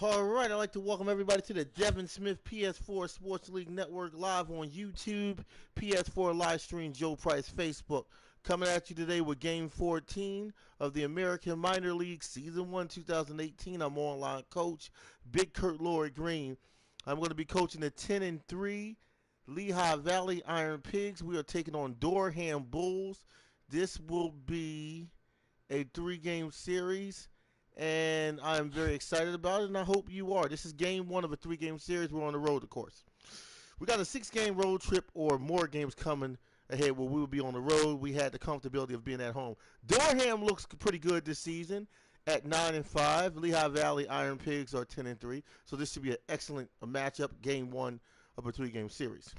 All right, I'd like to welcome everybody to the Devin Smith PS4 Sports League Network live on YouTube, PS4 live stream, Joe Price Facebook. Coming at you today with Game 14 of the American Minor League Season 1 2018. I'm online coach, Big Kurt Lord Green. I'm going to be coaching the 10-3 Lehigh Valley Iron Pigs. We are taking on Durham Bulls. This will be a 3-game series, and I'm very excited about it, and I hope you are. This is game 1 of a 3-game series. We're on the road, of course. We got a 6-game road trip or more games coming ahead where we will be on the road. We had the comfortability of being at home. Durham looks pretty good this season at 9-5. Lehigh Valley Iron Pigs are 10-3. So this should be an excellent matchup, game 1 of a 3-game series.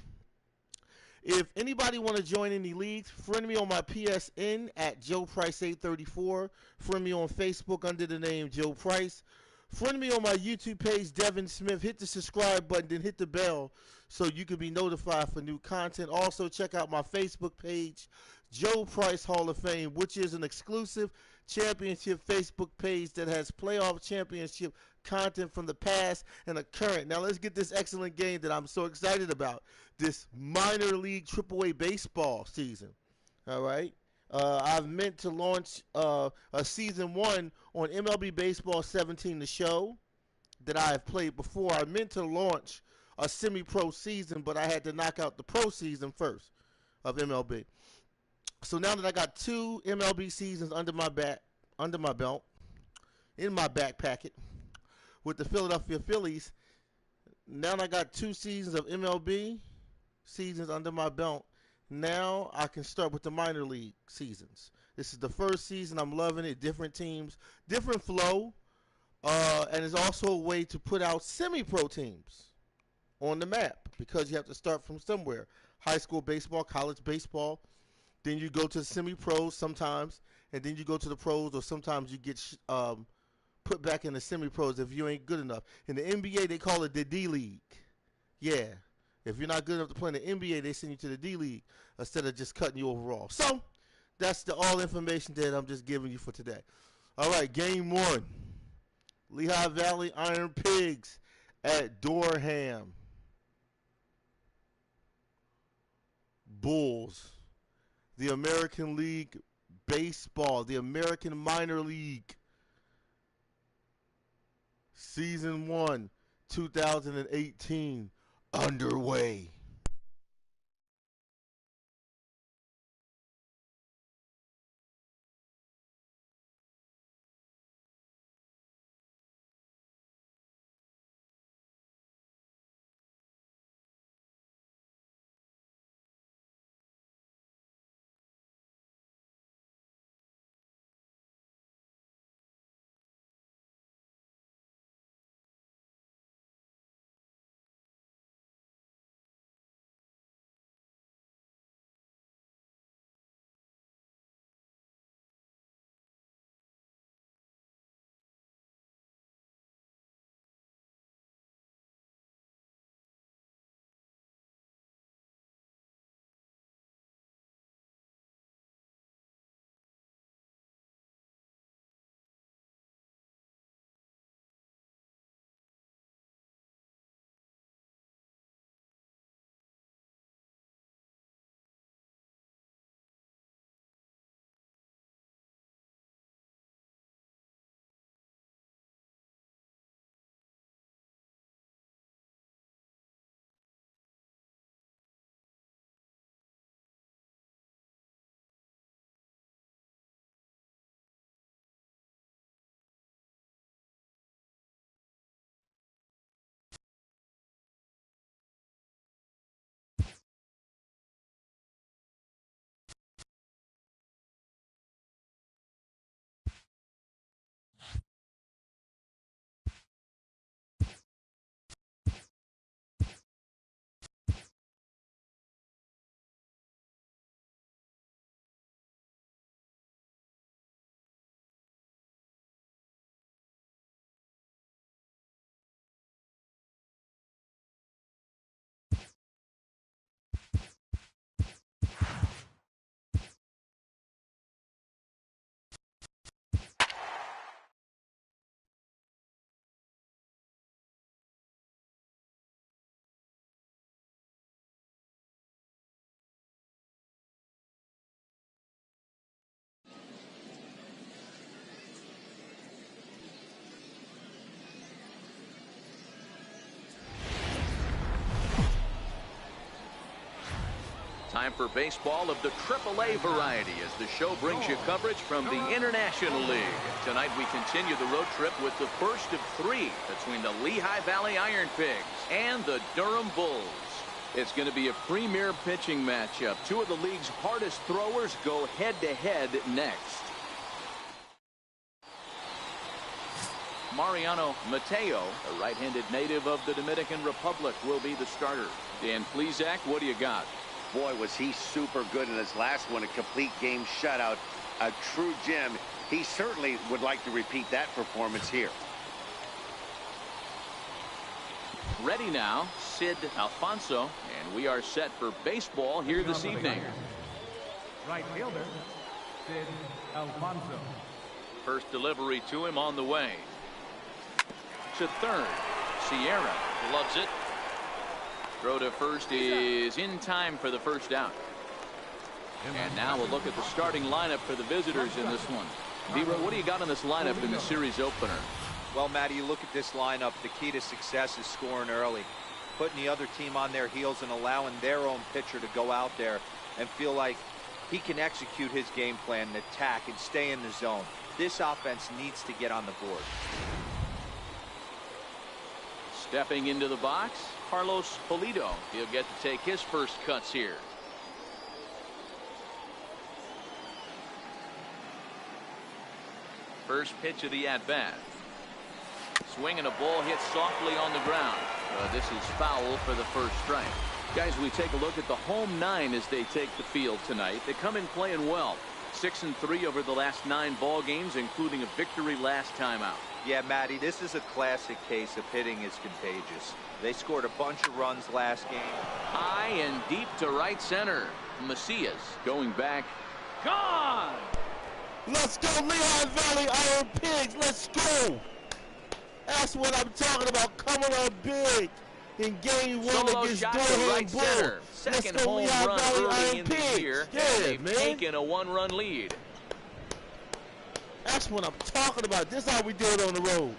If anybody want to join any leagues, friend me on my PSN at Joe Price 834. Friend me on Facebook under the name Joe Price. Friend me on my YouTube page, Devin Smith. Hit the subscribe button, then hit the bell so you can be notified for new content. Also, check out my Facebook page, Joe Price Hall of Fame, which is an exclusive championship Facebook page that has playoff championship content from the past and the current. Now, let's get this excellent game that I'm so excited about, this minor league AAA baseball season. All right. I've meant to launch a season 1 on MLB Baseball 17, the show that I have played before. I meant to launch a semi-pro season, but I had to knock out the pro season first of MLB. So now that I got 2 MLB seasons under my belt, in my back packet with the Philadelphia Phillies, now I got 2 seasons of MLB seasons under my belt. Now I can start with the minor league seasons. This is the first season. I'm loving it. Different teams, different flow, and it's also a way to put out semi-pro teams on the map because you have to start from somewhere. High school baseball, college baseball. Then you go to the semi-pros sometimes, and then you go to the pros, or sometimes you get put back in the semi-pros if you ain't good enough. In the NBA, they call it the D League. Yeah. If you're not good enough to play in the NBA, they send you to the D League instead of just cutting you overall. So, that's the all information that I'm just giving you for today. All right, game 1. Lehigh Valley Iron Pigs at Durham Bulls. The American League Baseball, the American Minor League Season 1, 2018, underway. Time for baseball of the AAA variety as the show brings you coverage from the International League. Tonight we continue the road trip with the first of three between the Lehigh Valley Iron Pigs and the Durham Bulls. It's going to be a premier pitching matchup. Two of the league's hardest throwers go head-to-head next. Mariano Mateo, a right-handed native of the Dominican Republic, will be the starter. Dan Plesac, what do you got? Boy, was he super good in his last one, a complete game shutout, a true gem. He certainly would like to repeat that performance here. Ready now, Sid Alfonso, and we are set for baseball here this evening. Right fielder, Sid Alfonso. First delivery to him on the way. To third, Sierra loves it. Throw to first is in time for the first out. And now we'll look at the starting lineup for the visitors in this one. Vero, what do you got in this lineup in the series opener? Well, Matty, you look at this lineup, the key to success is scoring early, putting the other team on their heels and allowing their own pitcher to go out there and feel like he can execute his game plan and attack and stay in the zone. This offense needs to get on the board. Stepping into the box, Carlos Pulido. He'll get to take his first cuts here. First pitch of the at-bat. Swinging a ball hit softly on the ground. This is foul for the first strike. Guys, we take a look at the home nine as they take the field tonight. They come in playing well. 6-3 over the last 9 ball games, including a victory last time out. Yeah, Matty, this is a classic case of hitting is contagious. They scored a bunch of runs last game. High and deep to right center. Macias going back. Gone! Let's go, Lehigh Valley Iron Pigs. Let's go. That's what I'm talking about. Coming up big in game one Solo against shot to Durham right Bull. center. Let's Second go, home Lehigh run Valley early Iron in the Pigs. year. Yeah, and they've man. taken a 1-run lead. That's what I'm talking about. This is how we do it on the road.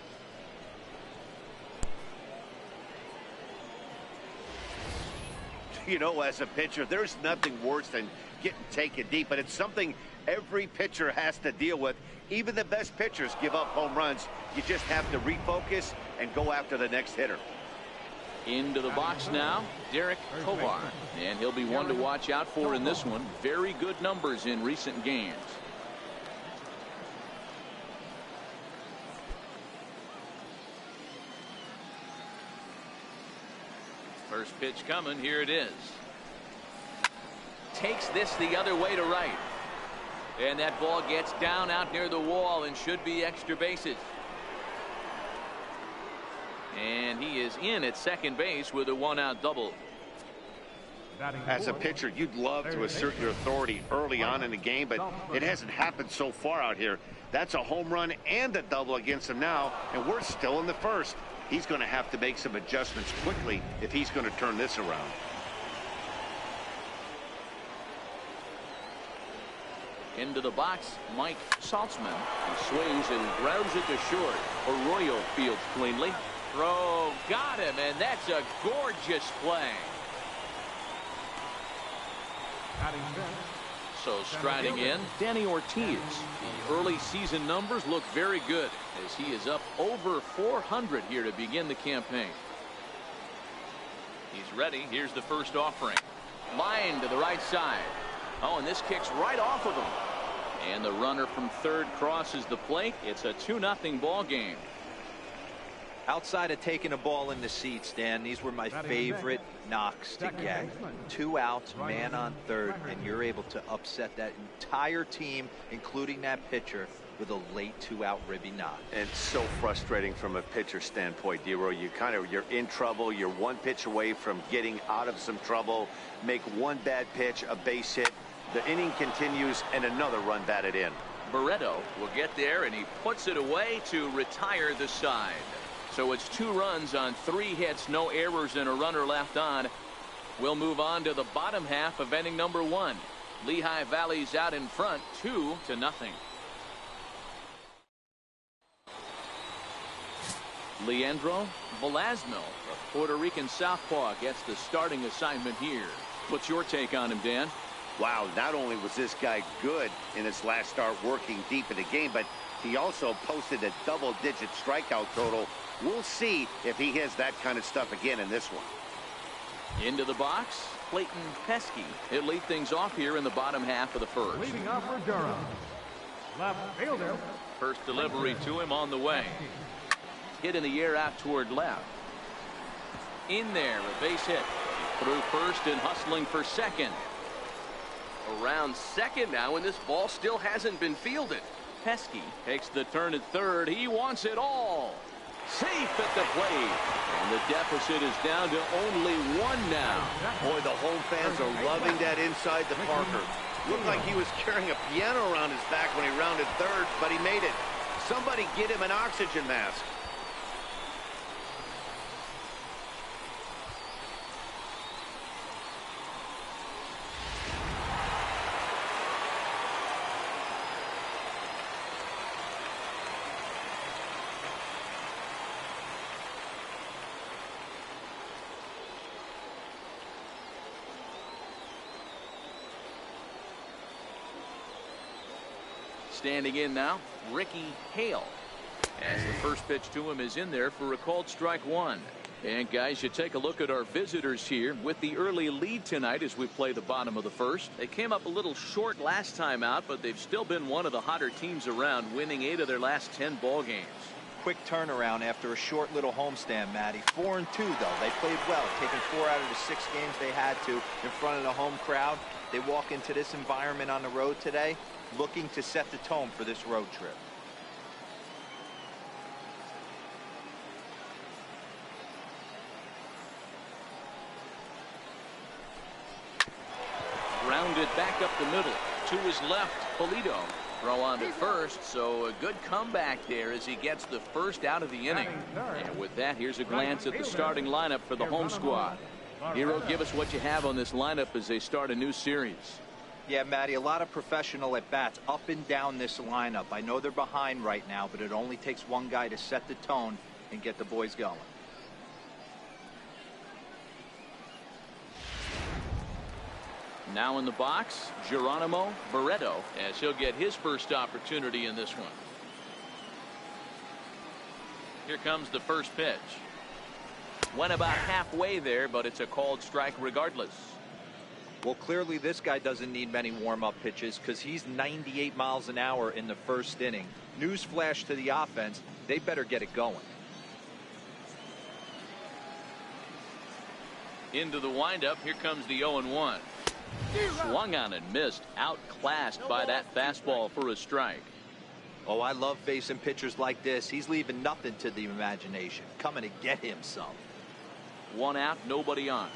You know, as a pitcher, there's nothing worse than getting taken deep, but it's something every pitcher has to deal with. Even the best pitchers give up home runs. You just have to refocus and go after the next hitter. Into the box now, Derek Tovar. And he'll be one to watch out for in this one. Very good numbers in recent games. First pitch coming. Here it is. Takes this the other way to right. And that ball gets down out near the wall and should be extra bases. And he is in at second base with a 1-out double. As a pitcher, you'd love to assert your authority early on in the game, but it hasn't happened so far out here. That's a home run and a double against him now, and we're still in the first. He's going to have to make some adjustments quickly if he's going to turn this around. Into the box, Mike Saltzman. He swings and grounds it to short. Arroyo fields cleanly. Throw, got him, and that's a gorgeous play. So striding in, Danny Ortiz. The early season numbers look very good as he is up over 400 here to begin the campaign. He's ready. Here's the first offering. Line to the right side. Oh, and this kicks right off of him. And the runner from third crosses the plate. It's a 2-0 ball game. Outside of taking a ball in the seats, Dan, these were my favorite knocks to get. 2 outs, man on third, and you're able to upset that entire team, including that pitcher, with a late 2-out ribby knock. And so frustrating from a pitcher standpoint, Dero. You're in trouble. You're one pitch away from getting out of some trouble. Make one bad pitch, a base hit. The inning continues, and another run batted in. Barreto will get there, and he puts it away to retire the side. So it's 2 runs on 3 hits, no errors, and a runner left on. We'll move on to the bottom half of inning number 1. Lehigh Valley's out in front, 2-0. Leandro Velasmil, a Puerto Rican southpaw, gets the starting assignment here. What's your take on him, Dan? Wow, not only was this guy good in his last start working deep in the game, but he also posted a double-digit strikeout total. We'll see if he has that kind of stuff again in this one. Into the box, Clayton Pesky. He'll lead things off here in the bottom half of the first. Leading off for Durham, left fielder. First delivery to him on the way. Hit in the air out toward left. In there, a base hit. Through first and hustling for second. Around second now, and this ball still hasn't been fielded. Pesky takes the turn at third. He wants it all. Safe at the plate. And the deficit is down to only one now. Boy, the home fans are loving that inside the Parker. Looked like he was carrying a piano around his back when he rounded third, but he made it. Somebody get him an oxygen mask. Standing in now, Ricky Hale. As the first pitch to him is in there for a called strike one. And guys, you take a look at our visitors here with the early lead tonight as we play the bottom of the first. They came up a little short last time out, but they've still been one of the hotter teams around, winning 8 of their last 10 ball games. Quick turnaround after a short little homestand, Matty. 4-2 though. They played well, taking 4 out of the 6 games they had to in front of the home crowd. They walk into this environment on the road today looking to set the tone for this road trip. Grounded back up the middle to his left. Polito throw on to first, so a good comeback there as he gets the first out of the inning. And with that, here's a glance at the starting lineup for the home squad. Hero, give us what you have on this lineup as they start a new series. Yeah, Matty, a lot of professional at-bats up and down this lineup. I know they're behind right now, but it only takes one guy to set the tone and get the boys going. Now in the box, Geronimo Barreto, as he'll get his first opportunity in this one. Here comes the first pitch. Went about halfway there, but it's a called strike regardless. Well, clearly this guy doesn't need many warm-up pitches because he's 98 miles an hour in the first inning. Newsflash to the offense, they better get it going. Into the windup, here comes the 0-1. Swung on and missed, outclassed by that fastball for a strike. Oh, I love facing pitchers like this. He's leaving nothing to the imagination. Coming to get him some. 1 out, nobody on.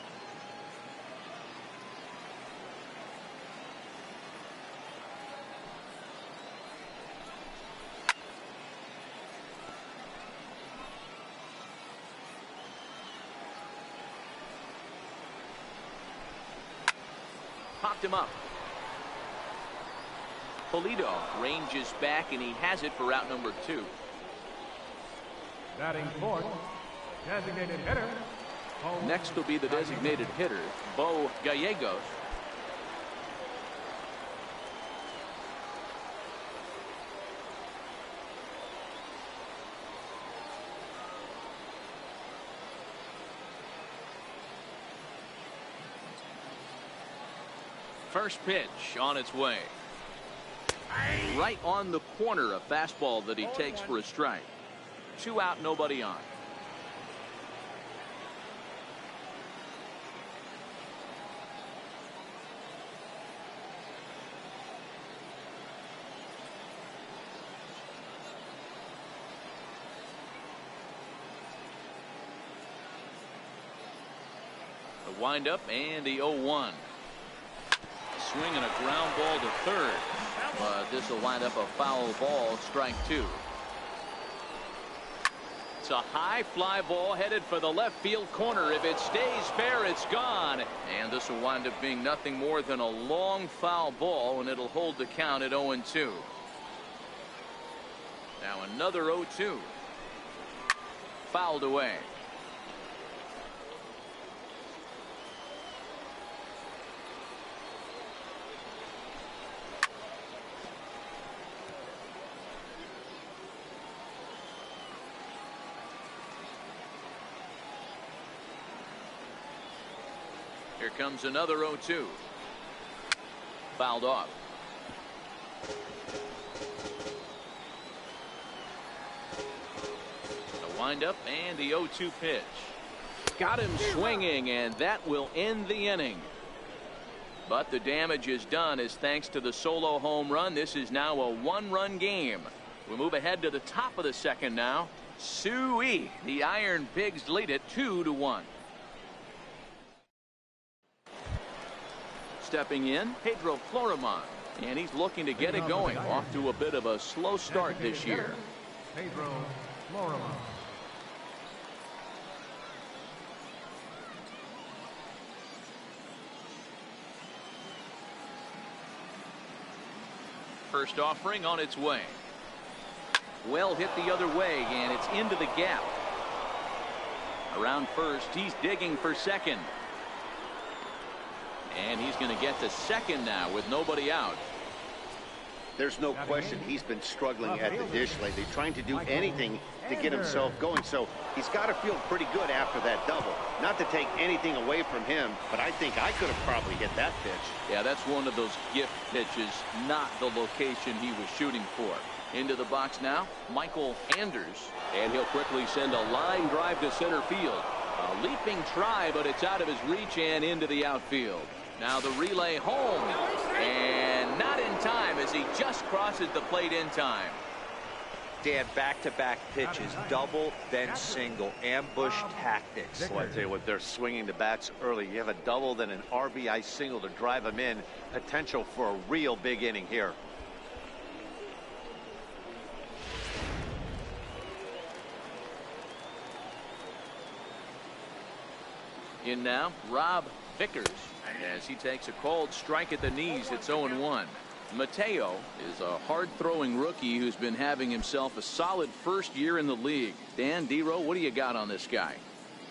Popped him up. Polito ranges back, and he has it for route number 2. Batting fourth, designated hitter. Next will be the designated hitter, Bo Gallegos. First pitch on its way. Right on the corner, a fastball that he takes for a strike. 2 out, nobody on. The windup and the 0-1. Swinging a ground ball to third, but this will wind up a foul ball, strike 2. It's a high fly ball headed for the left field corner. If it stays fair, it's gone, and this will wind up being nothing more than a long foul ball, and it'll hold the count at 0-2. Now another 0-2. Fouled away. comes another 0-2. Fouled off. The windup and the 0-2 pitch. Got him swinging, and that will end the inning. But the damage is done as thanks to the solo home run. This is now a one-run game. We move ahead to the top of the second now. Suey. The Iron Pigs lead it 2-1. Stepping in, Pedro Florimon, and he's looking to get it going. Off to a bit of a slow start this year. Pedro Florimon. First offering on its way. Well hit the other way, and it's into the gap. Around first, he's digging for second. And he's going to get to second now with nobody out. There's no question he's been struggling at the dish lately, trying to do anything to get himself going. So he's got to feel pretty good after that double. Not to take anything away from him, but I think I could have probably hit that pitch. Yeah, that's one of those gift pitches, not the location he was shooting for. Into the box now, Michael Anders. And he'll quickly send a line drive to center field. A leaping try, but it's out of his reach and into the outfield. Now the relay home. And not in time as he just crosses the plate in time. Dan, back-to-back pitches, double, then single, ambush tactics. Well, I tell you what, they're swinging the bats early. You have a double, then an RBI single to drive them in. Potential for a real big inning here. In now, Rob Vickers, as he takes a cold strike at the knees. It's 0-1. Mateo is a hard-throwing rookie who's been having himself a solid first year in the league. Dan, D-Row, what do you got on this guy?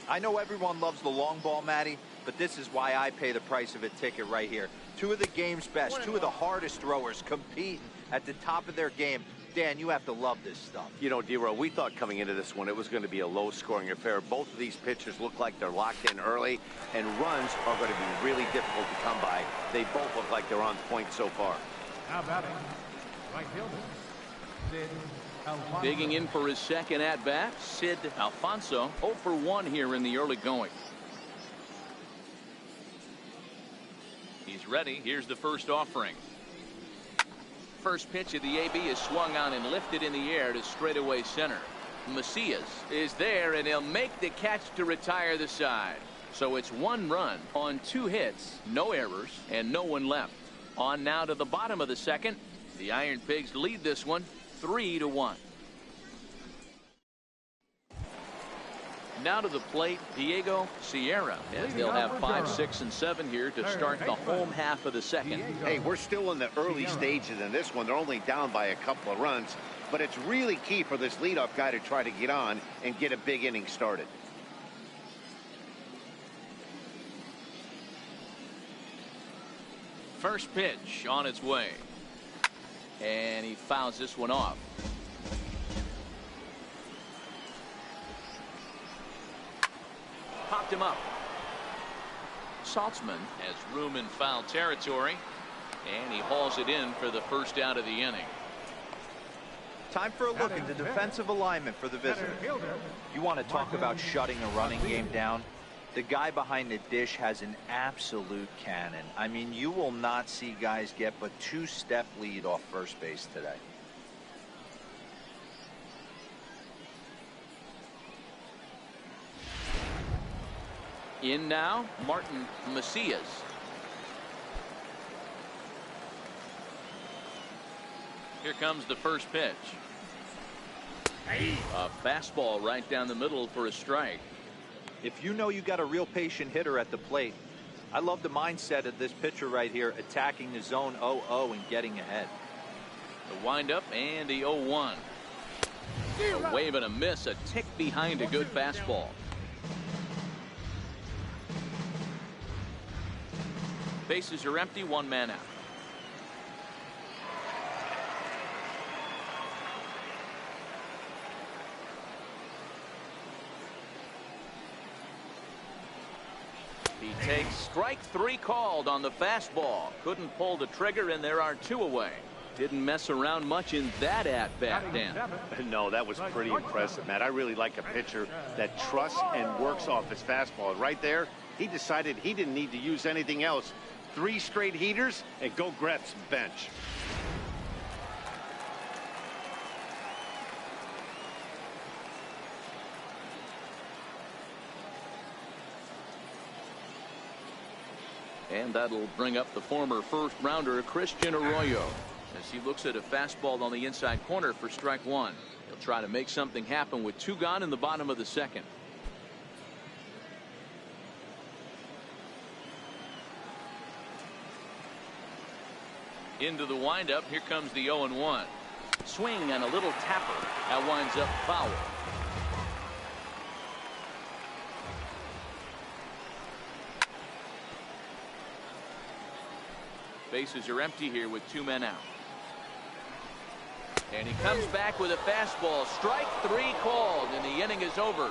I know everyone loves the long ball, Matty, but this is why I pay the price of a ticket right here. Two of the game's best, two of the hardest throwers competing at the top of their game. Dan, you have to love this stuff. You know, D-Row, we thought coming into this one it was going to be a low-scoring affair. Both of these pitchers look like they're locked in early, and runs are going to be really difficult to come by. They both look like they're on point so far. Now batting, right fielder, Sid Alfonso. Digging in for his second at-bat, Sid Alfonso, 0 for 1 here in the early going. He's ready. Here's the first offering. First pitch of the AB is swung on and lifted in the air to straightaway center. Macias is there, and he'll make the catch to retire the side. So it's 1 run on 2 hits, no errors, and no one left. On now to the bottom of the second. The Iron Pigs lead this one 3-1. Now to the plate, Diego Sierra, as they'll have 5, 6, and 7 here to start the home half of the second. Hey, we're still in the early stages in this one. They're only down by a couple of runs, but it's really key for this leadoff guy to try to get on and get a big inning started. First pitch on its way. And he fouls this one off. Popped him up. Saltzman has room in foul territory, and he hauls it in for the first out of the inning. Time for a look at the defensive alignment for the visitor. You want to talk about shutting a running game down? The guy behind the dish has an absolute cannon. I mean, you will not see guys get but 2-step lead off first base today. In now, Martin Macias. Here comes the first pitch. A fastball right down the middle for a strike. If you know you got a real patient hitter at the plate, I love the mindset of this pitcher right here, attacking the zone 0-0 and getting ahead. The windup and the 0-1. A wave and a miss, a tick behind a good fastball. Bases are empty, 1 man out. He takes strike 3 called on the fastball. Couldn't pull the trigger, and there are 2 away. Didn't mess around much in that at-bat, Dan. No, that was pretty impressive, Matt. I really like a pitcher that trusts and works off his fastball. Right there, he decided he didn't need to use anything else. 3 straight heaters and go grab some bench. And that'll bring up the former first-rounder Christian Arroyo as he looks at a fastball on the inside corner for strike 1. He'll try to make something happen with 2 gone in the bottom of the second. Into the windup. Here comes the 0-1. Swing and a little tapper. That winds up foul. Bases are empty here with 2 men out. And he comes back with a fastball. Strike 3 called, and the inning is over.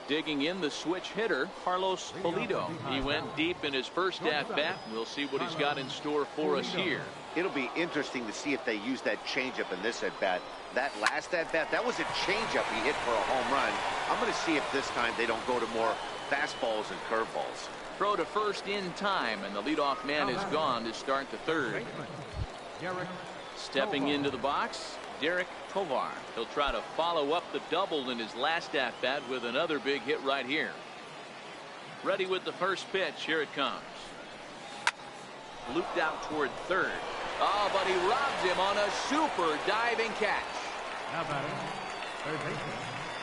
Digging in, the switch hitter, Carlos Pulido. He went deep in his first at-bat. We'll see what he's got in store for us here. It'll be interesting to see if they use that changeup in this at-bat. That last at-bat, that was a changeup he hit for a home run. I'm going to see if this time they don't go to more fastballs and curveballs. Throw to first in time, and the leadoff man is gone to start the third. Stepping into the box, Derek Tovar. He'll try to follow up the double in his last at-bat with another big hit right here. Ready with the first pitch. Here it comes. Looped out toward third. Oh, but he robs him on a super diving catch.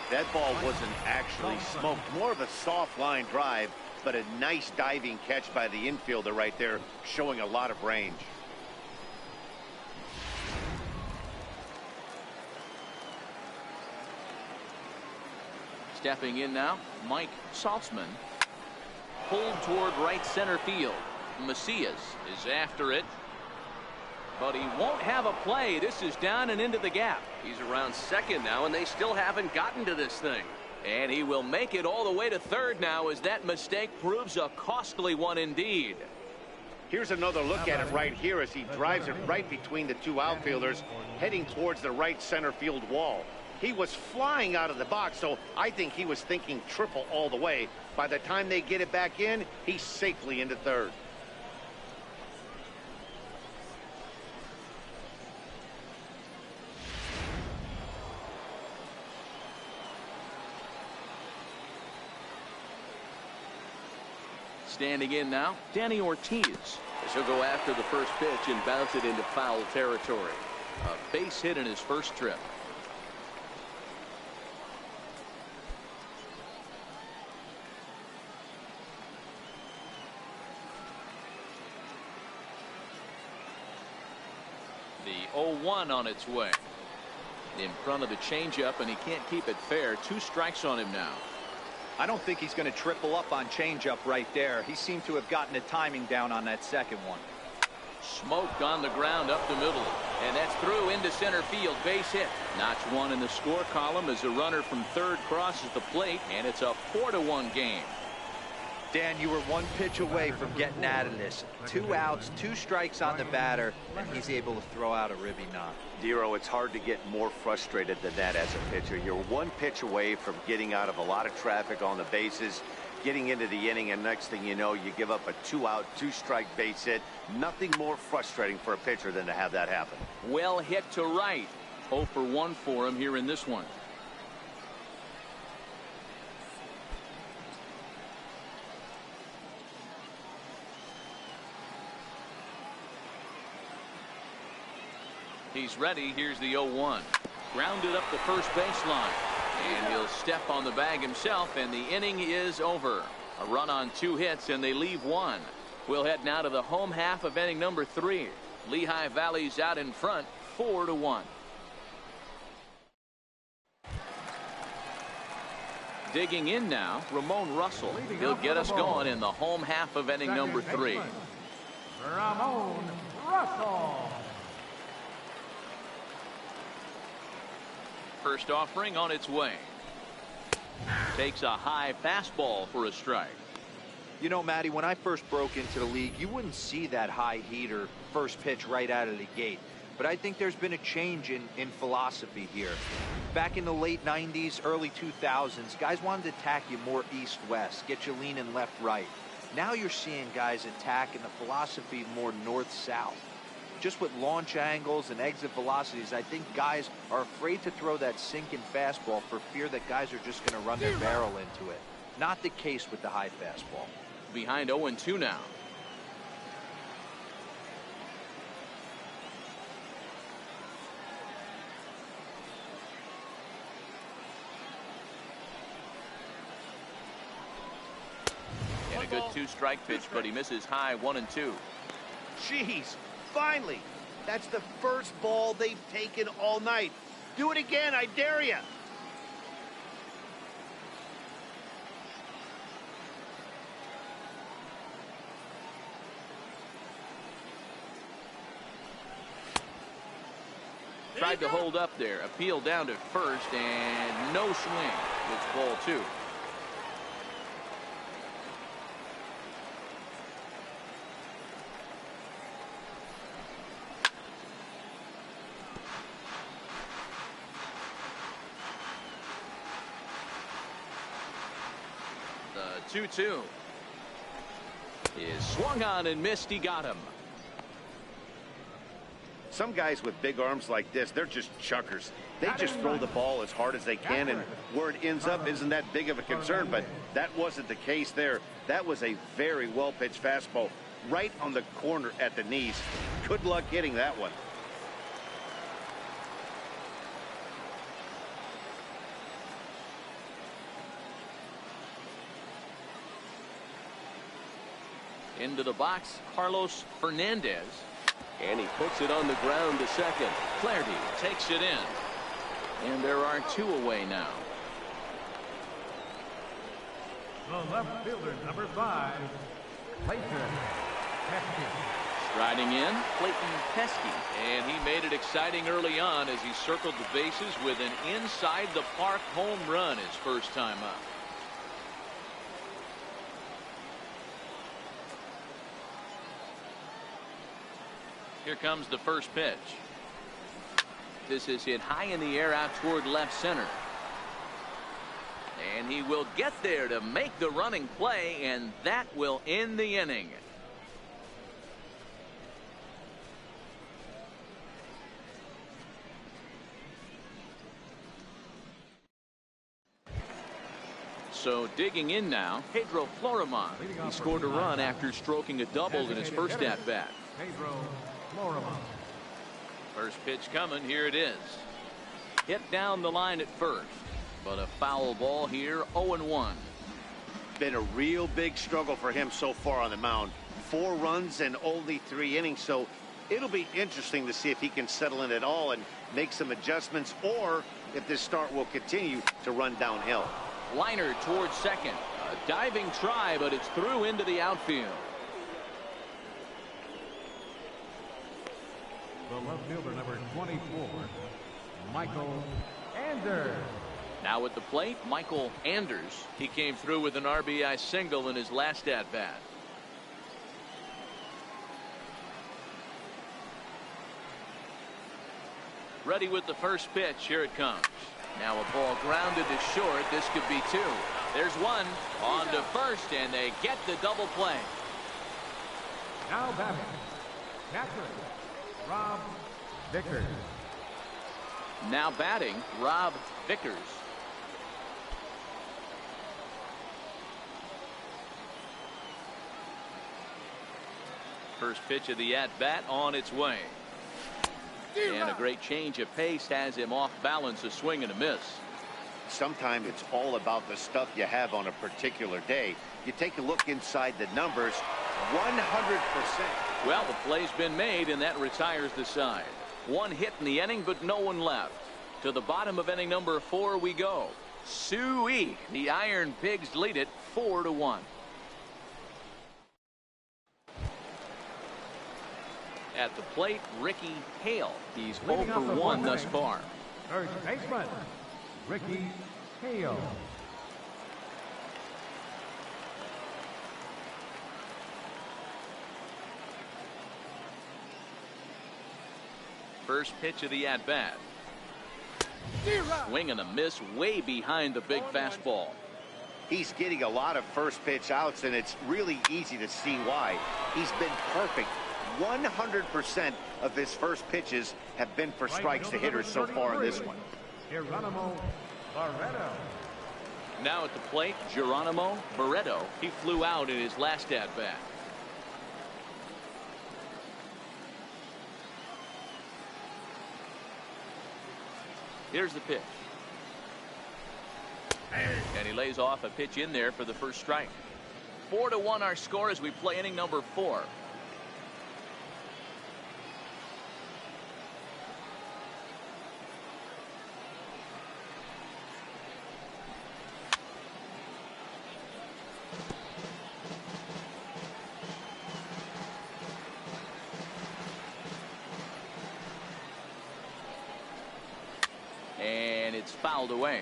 That ball wasn't actually smoked. More of a soft line drive, but a nice diving catch by the infielder right there, showing a lot of range. Stepping in now, Mike Saltzman. Pulled toward right center field. Macias is after it, but he won't have a play. This is down and into the gap. He's around second now, and they still haven't gotten to this thing. And he will make it all the way to third now, as that mistake proves a costly one indeed. Here's another look at it right here as he drives it right between the 2 outfielders, heading towards the right center field wall. He was flying out of the box, so I think he was thinking triple all the way. By the time they get it back in, he's safely into third. Standing in now, Danny Ortiz. As he'll go after the first pitch and bounce it into foul territory. A base hit in his first trip. The 0-1 on its way. In front of the changeup, and he can't keep it fair. 2 strikes on him now. I don't think he's going to triple up on changeup right there. He seemed to have gotten the timing down on that second one. Smoked on the ground up the middle, and that's through into center field. Base hit. Notch 1 in the score column as a runner from third crosses the plate, and it's a 4-1 game. Dan, you were 1 pitch away from getting out of this. 2 outs, 2 strikes on the batter, and he's able to throw out a ribby knock. Dero, it's hard to get more frustrated than that as a pitcher. You're 1 pitch away from getting out of a lot of traffic on the bases, getting into the inning, and next thing you know, you give up a 2-out, 2-strike base hit. Nothing more frustrating for a pitcher than to have that happen. Well hit to right. 0 for 1 for him here in this one. He's ready. Here's the 0-1. Grounded up the first baseline. And he'll step on the bag himself, and the inning is over. A run on 2 hits, and they leave 1. We'll head now to the home half of inning number 3. Lehigh Valley's out in front, 4-1. Digging in now, Ramon Russell. He'll get us going in the home half of inning number 3. Ramon Russell. First offering on its way. Takes a high fastball for a strike. You know, Matty, when I first broke into the league, you wouldn't see that high heater first pitch right out of the gate. But I think there's been a change in philosophy here. Back in the late 90s, early 2000s, guys wanted to attack you more east-west, get you leaning left-right. Now you're seeing guys attack in the philosophy more north-south. Just with launch angles and exit velocities, I think guys are afraid to throw that sinking fastball for fear that guys are just going to run their barrel into it. Not the case with the high fastball. Behind 0-2 now. And a good two-strike pitch, but he misses high 1-2. Jeez, finally. That's the first ball they've taken all night. Do it again, I dare you. Tried to hold up there. Appeal down to first, and no swing. It's ball 2. The 2-2 is swung on and missed. He got him. Some guys with big arms like this, they're just chuckers. They just throw the ball as hard as they can, and where it ends up isn't that big of a concern, but that wasn't the case there. That was a very well-pitched fastball right on the corner at the knees. Good luck hitting that one. Into the box, Carlos Fernandez. And he puts it on the ground to second. Flaherty takes it in. And there are 2 away now. The left fielder, number 5, Clayton Pesky. Striding in, Clayton Pesky. And he made it exciting early on as he circled the bases with an inside-the-park home run his first time up. Here comes the first pitch. This is hit high in the air out toward left center. And he will get there to make the running play, and that will end the inning. So digging in now, Pedro Florimon. He scored a run after stroking a double in his first at-bat. Pedro Florimon. First pitch coming. Here it is. Hit down the line at first, but a foul ball here. 0-1. Been a real big struggle for him so far on the mound. 4 runs and only 3 innings, so it'll be interesting to see if he can settle in at all and make some adjustments, or if this start will continue to run downhill. Liner towards second. A diving try, but it's through into the outfield. The left fielder, number 24, Michael Anders. Now at the plate, Michael Anders. He came through with an RBI single in his last at-bat. Ready with the first pitch. Here it comes. Now a ball grounded to short. This could be 2. There's 1 on to first, and they get the double play. Now batting, catcher, Rob Vickers. Now batting, Rob Vickers. First pitch of the at-bat on its way. And a great change of pace has him off balance, a swing and a miss. Sometimes it's all about the stuff you have on a particular day. You take a look inside the numbers, 100%. Well, the play's been made, and that retires the side. 1 hit in the inning, but no one left. To the bottom of inning number 4 we go. Suey, the Iron Pigs lead it 4-1. At the plate, Ricky Hale. He's 0 Leading for off the 1 fourth thus inning, far. First baseman, Ricky Hale. First pitch of the at-bat. Swing and a miss way behind the big fastball. He's getting a lot of first pitch outs, and it's really easy to see why. He's been perfect. 100% of his first pitches have been for strikes to hitters so far in this one. Geronimo Barreto. Now at the plate, Geronimo Barreto. He flew out in his last at-bat. Here's the pitch. And he lays off a pitch in there for the first strike. 4-1 our score as we play inning number 4. And it's fouled away.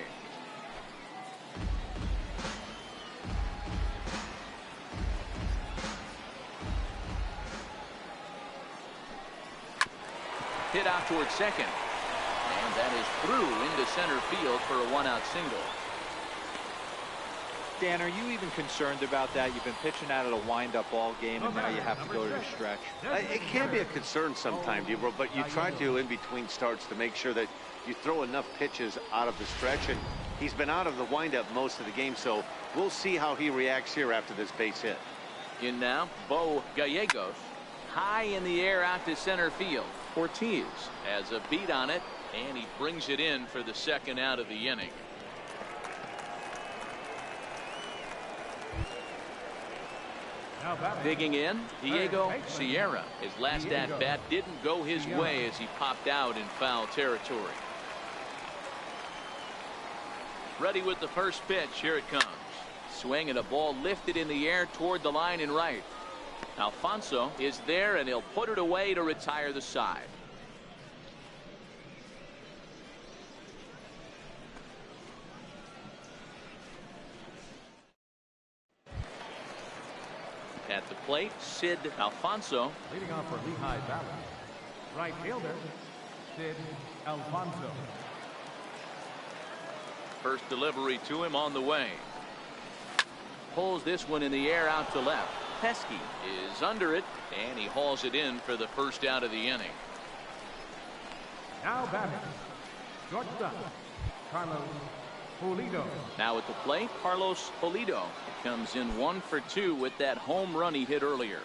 Hit out towards second. And that is through into center field for a one-out single. Dan, are you even concerned about that? You've been pitching out of a wind-up ball game, and now you have to go to the stretch. It can be a concern sometimes, Ebro, but you try to, in between starts, to make sure that you throw enough pitches out of the stretch, and he's been out of the windup most of the game, so we'll see how he reacts here after this base hit. In now, Bo Gallegos. High in the air out to center field. Ortiz has a beat on it, and he brings it in for the second out of the inning. Digging in, Diego Sierra. His last at-bat didn't go his way as he popped out in foul territory. Ready with the first pitch. Here it comes. Swing and a ball lifted in the air toward the line and right. Alfonso is there, and he'll put it away to retire the side. At the plate, Sid Alfonso. Leading off for Lehigh Valley, right fielder, Sid Alfonso. First delivery to him on the way. Pulls this one in the air out to left. Pesky is under it, and he hauls it in for the first out of the inning. Now batting, shortstop, Carlos Pulido. Now at the plate, Carlos Pulido comes in 1 for 2 with that home run he hit earlier.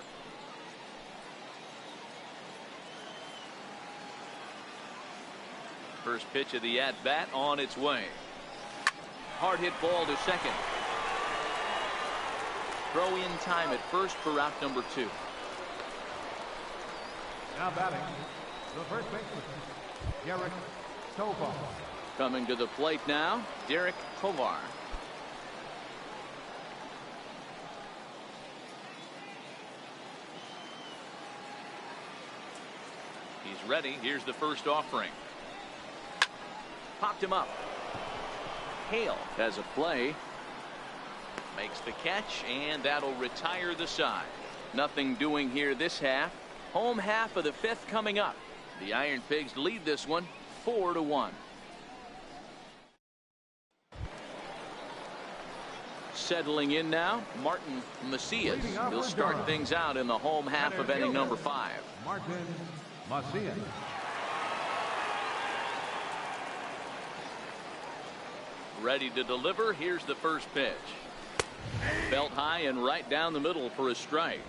First pitch of the at-bat on its way. Hard hit ball to second. Throw in time at first for route number 2. Now batting, the first baseman, Derek Tovar. Coming to the plate now, Derek Tovar. He's ready. Here's the first offering. Popped him up. Hale has a play. Makes the catch, and that'll retire the side. Nothing doing here this half. Home half of the 5th coming up. The Iron Pigs lead this one 4-1. Settling in now, Martin Macias. He'll start things out in the home half of inning number 5. Martin Macias. Ready to deliver. Here's the first pitch. Belt high and right down the middle for a strike.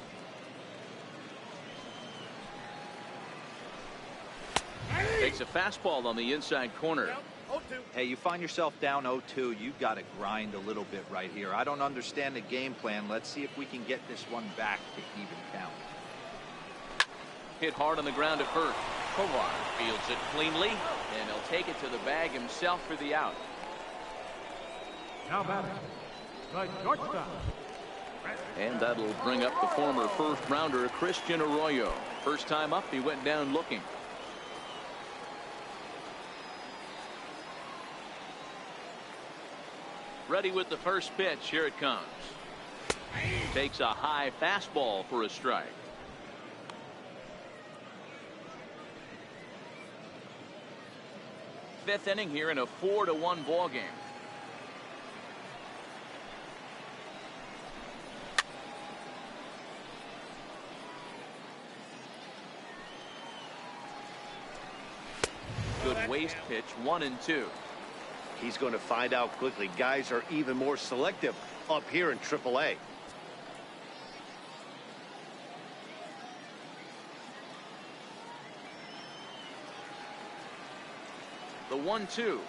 Takes a fastball on the inside corner. Hey, you find yourself down 0-2. You've got to grind a little bit right here. I don't understand the game plan. Let's see if we can get this one back to even count. Hit hard on the ground at first. Tovar fields it cleanly, and he'll take it to the bag himself for the out. Now batting, the shortstop, And that'll bring up the former first rounder Christian Arroyo. First time up, he went down looking. Ready with the first pitch. Here it comes. Takes a high fastball for a strike. Fifth inning here in a 4-1 ball game. Good waste pitch, 1-2. He's going to find out quickly. Guys are even more selective up here in AAA. The 1-2.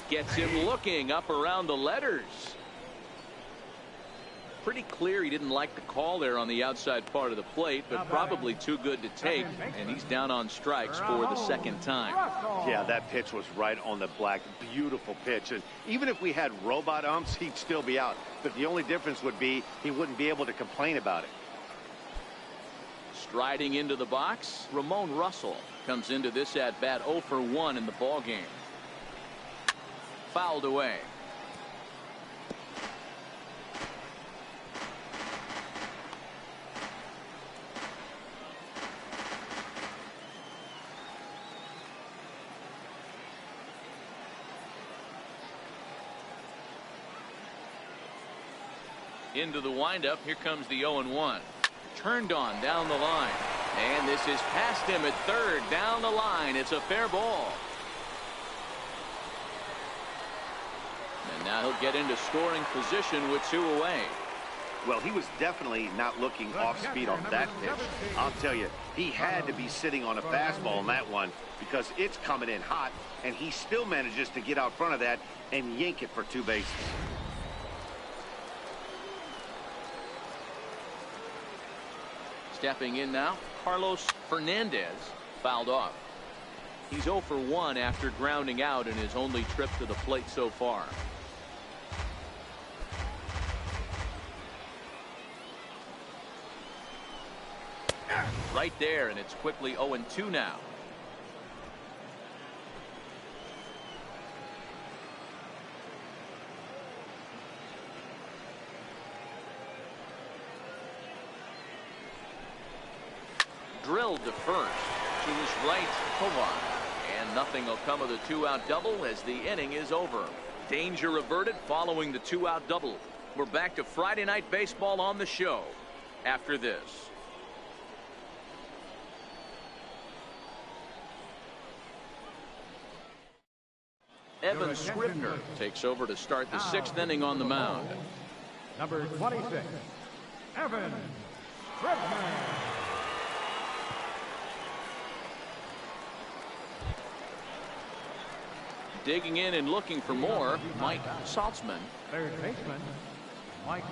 Gets him looking up around the letters. Pretty clear he didn't like the call there on the outside part of the plate, but probably too good to take, and he's down on strikes for the second time. Yeah, that pitch was right on the black. Beautiful pitch. And even if we had robot umps, he'd still be out. But the only difference would be he wouldn't be able to complain about it. Striding into the box, Ramon Russell comes into this at bat 0 for 1 in the ball game. Fouled away. Into the windup. Here comes the 0-1. Turned on down the line. And this is past him at third. Down the line. It's a fair ball. And now he'll get into scoring position with 2 away. Well, he was definitely not looking off speed on that pitch. I'll tell you, he had to be sitting on a fastball on that one because it's coming in hot, and he still manages to get out front of that and yank it for 2 bases. Stepping in now, Carlos Fernandez fouled off. He's 0 for 1 after grounding out in his only trip to the plate so far. Right there, and it's quickly 0-2 now. Drilled to first. To his right, Tovar. And nothing will come of the 2-out double as the inning is over. Danger averted following the 2-out double. We're back to Friday Night Baseball on the show after this. Evan Scribner takes over to start the 6th inning on the mound. Number 26, Evan Scribner. Digging in and looking for more, Mike Saltzman. Third baseman, Mike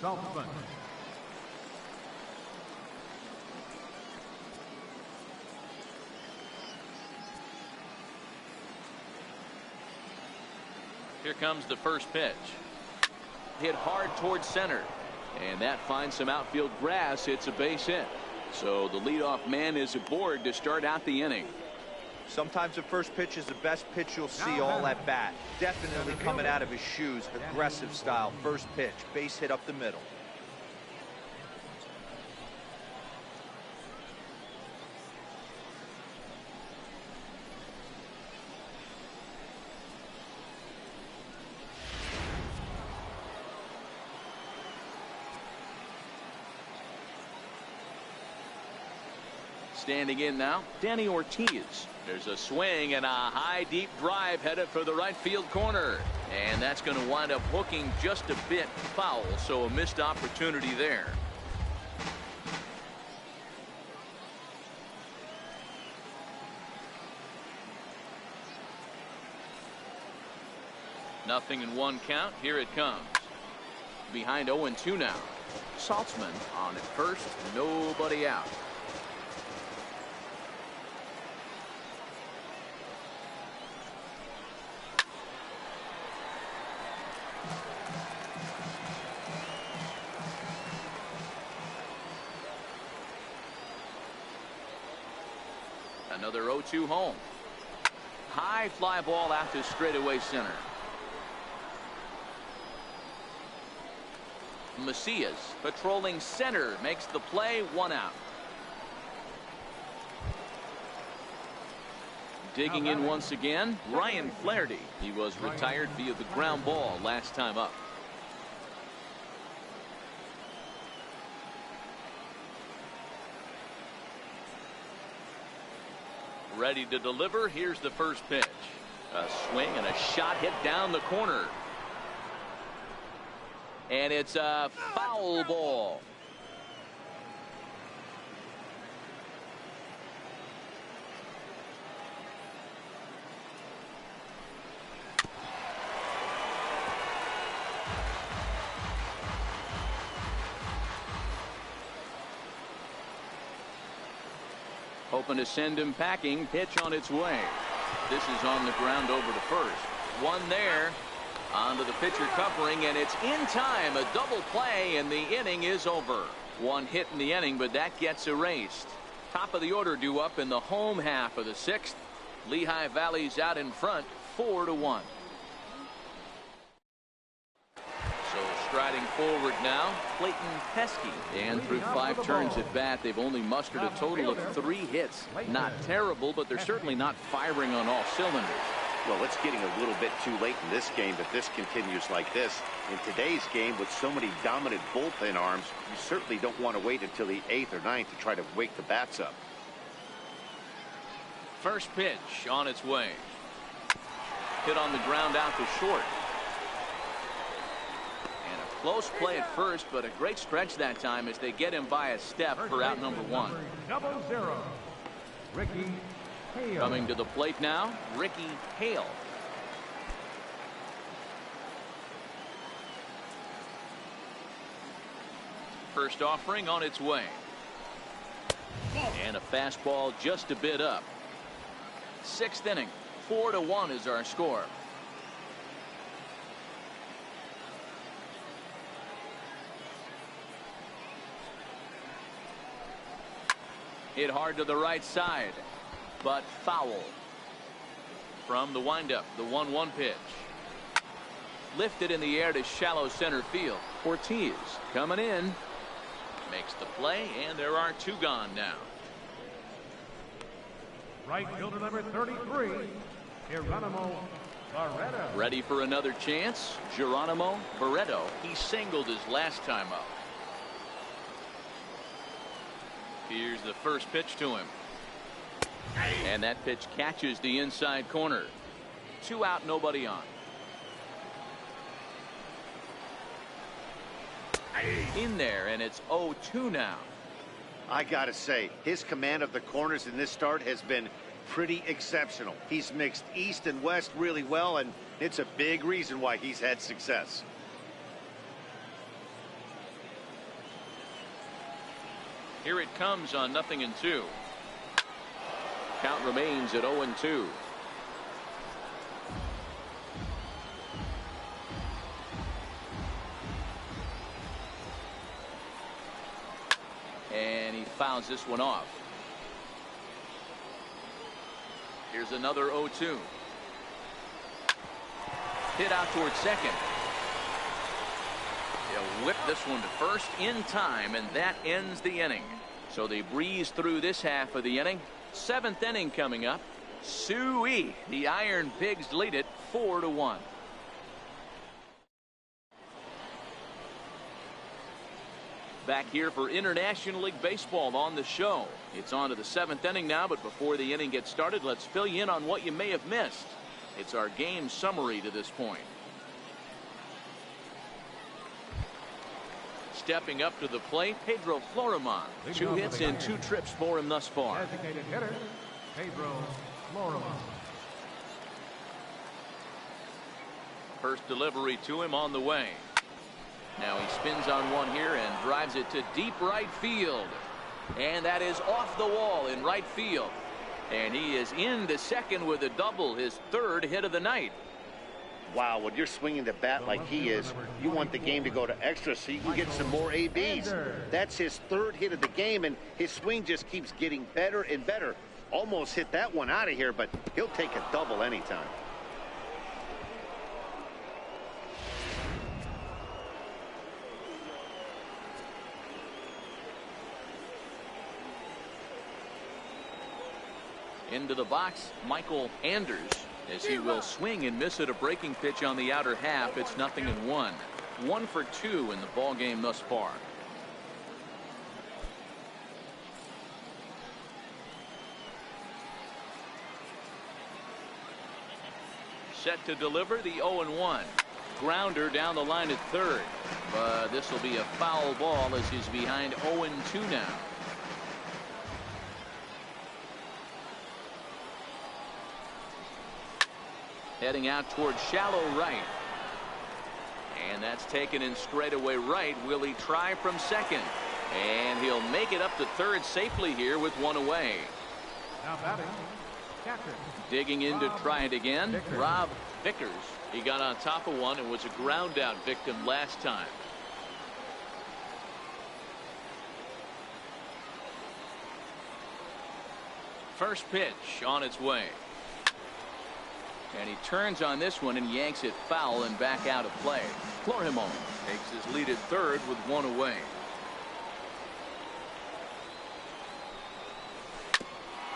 Saltzman. Here comes the first pitch. Hit hard towards center. And that finds some outfield grass. It's a base hit. So the leadoff man is aboard to start out the inning. Sometimes the first pitch is the best pitch you'll see all at bat. Definitely coming out of his shoes. Aggressive style. First pitch. Base hit up the middle. Standing in now, Danny Ortiz. There's a swing and a high deep drive headed for the right field corner. And that's going to wind up hooking just a bit foul, so a missed opportunity there. Nothing in 1 count. Here it comes. Behind 0-2 now. Saltzman on at first. Nobody out. Another 0-2 home. High fly ball out to straightaway center. Macias patrolling center makes the play, 1 out. Digging in once again, Ryan Flaherty. He was retired via the ground ball last time up. Ready to deliver. Here's the first pitch. A swing and a shot hit down the corner. And it's a foul ball. Hoping to send him packing. Pitch on its way. This is on the ground over to first. One there. Onto the pitcher covering, and it's in time. A double play, and the inning is over. One hit in the inning, but that gets erased. Top of the order due up in the home half of the 6th. Lehigh Valley's out in front, 4-1. So striding forward now, Clayton Pesky. And through 5 turns at bat, they've only mustered a total of 3 hits. Not terrible, but they're certainly not firing on all cylinders. Well, it's getting a little bit too late in this game if this continues like this. In today's game, with so many dominant bullpen arms, you certainly don't want to wait until the 8th or 9th to try to wake the bats up. First pitch on its way. Hit on the ground out to short. And a close play at first, but a great stretch that time as they get him by a step for out number 1. 0-0. Ricky Hale. Coming to the plate now, Ricky Hale. First offering on its way. And a fastball just a bit up. 6th inning, 4-1 is our score. Hit hard to the right side, but foul. From the windup, the 1-1 pitch. Lifted in the air to shallow center field. Ortiz coming in. Makes the play, and there are 2 gone now. Right fielder number 33, Geronimo Barreto. Ready for another chance. Geronimo Barreto. He singled his last time up. Here's the first pitch to him. And that pitch catches the inside corner. 2 out, nobody on. In there, and it's 0-2 now. I gotta say, his command of the corners in this start has been pretty exceptional. He's mixed east and west really well, and it's a big reason why he's had success. Here it comes on 0-2. Count remains at 0-2. And he fouls this one off. Here's another 0-2. Hit out towards second. He'll whip this one to first in time, and that ends the inning. So they breeze through this half of the inning. 7th inning coming up. Suey. The Iron Pigs lead it 4-1. Back here for International League Baseball on the show. It's on to the 7th inning now, but before the inning gets started, let's fill you in on what you may have missed. It's our game summary to this point. Stepping up to the plate, Pedro Florimon. 2 hits and 2 trips for him thus far. Designated hitter, Pedro Florimon. First delivery to him on the way. Now he spins on one here and drives it to deep right field. And that is off the wall in right field. And he is into second with a double, his 3rd hit of the night. Wow, when you're swinging the bat like he is, you want the game to go to extra so you can get some more ABs. That's his 3rd hit of the game, and his swing just keeps getting better and better. Almost hit that one out of here, but he'll take a double anytime. Into the box, Michael Anders, as he will swing and miss at a breaking pitch on the outer half. It's 0-1. 1 for 2 in the ball game thus far. Set to deliver the 0-1. Grounder down the line at third. But this will be a foul ball as he's behind 0-2 now. Heading out towards shallow right. And that's taken in straightaway right. Will he try from second? And he'll make it up to third safely here with one away. Now batting, catcher. Digging in to try it again, Rob Vickers. He got on top of one and was a ground out victim last time. First pitch on its way. And he turns on this one and yanks it foul and back out of play. Florhimo takes his lead at third with one away.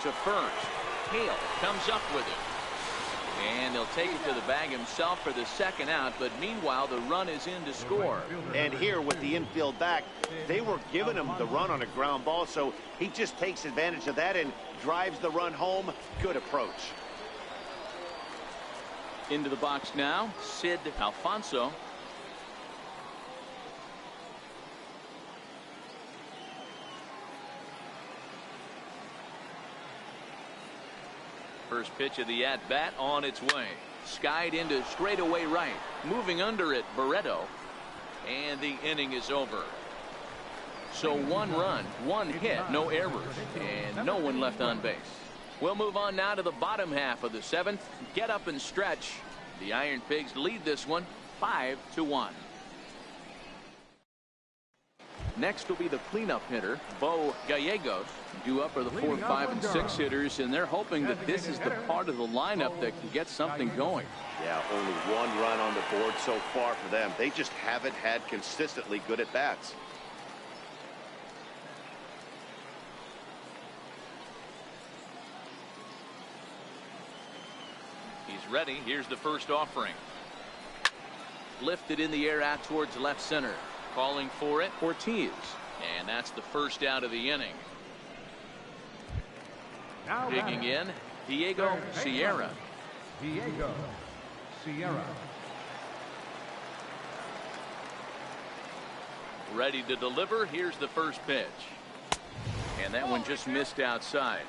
To first. Hale comes up with it. And he'll take it to the bag himself for the second out. But meanwhile, the run is in to score. And here with the infield back, they were giving him the run on a ground ball. So he just takes advantage of that and drives the run home. Good approach. Into the box now, Sid Alfonso. First pitch of the at-bat on its way. Skied into straightaway right. Moving under it, Barreto. And the inning is over. So 1 run, 1 hit, no errors, and no one left on base. We'll move on now to the bottom half of the 7th. Get up and stretch. The Iron Pigs lead this one 5-1. Next will be the cleanup hitter, Bo Gallegos. Due up are the 4, 5, and 6 hitters, and they're hoping that this is the part of the lineup that can get something going. Yeah, only 1 run on the board so far for them. They just haven't had consistently good at bats. He's ready. Here's the first offering. Lifted in the air out towards left center. Calling for it, Ortiz. And that's the first out of the inning. Now Digging in, Diego Sierra. Diego Sierra. Ready to deliver. Here's the first pitch. And that one just missed outside.